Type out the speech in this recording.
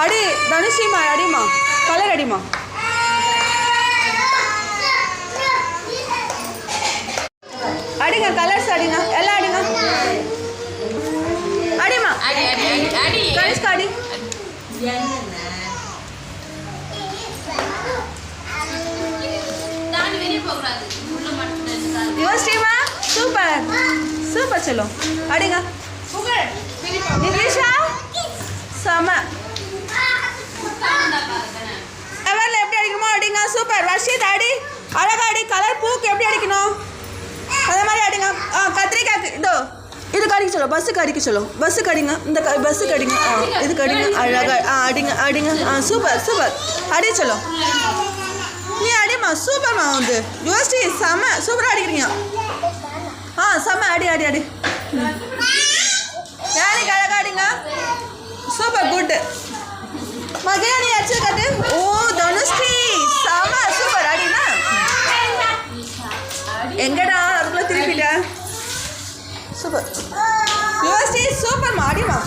அடி தனுஷிமா, அடிமா கலர் அடிமா. அடிங்க கலர்ஸ் அடிங்க, எல்லாம் அடிங்க. அடிமா கனிஷ்கா அடி. யுவஸ்ரீமா சூப்பர் சூப்பர். चलो அடிங்க. நிதிஷா செம. எவரில் எப்படி அடிக்கணுமோ அடிங்க. சூப்பர். ரஷீத் அடி, அழகா அடி. கலர் பூக்கு எப்படி அடிக்கணும் அதே மாதிரி அடிங்க. கத்திரிக்காய்க்கு இதோ இதுக்கு அடிக்க சொல்லோ, பஸ்ஸுக்கு அடிக்க சொல்லோ. பஸ்ஸுக்கு அடிங்க, இந்த பஸ்ஸுக்கு அடிங்க. இதுக்கு அடிங்க, அழகா அடிங்க அடிங்க. Super super. அடி சொல்லோ, நீ அடிமா. சூப்பர்மா. வந்து யோசி செம சூப்பராக அடிக்கிறீங்க. செம. அடி அடி அடி. யானைக்கு அழகா அடிங்க. Super good. மகையா நீ அடிச்சு காட்டு. ஓ தனுஷ்ரீ செம சூப்பர். அடினா எங்கடா அதுக்குள்ள திருப்பிட்ட. சூப்பர் யோசி சூப்பர்மா. அடிமா.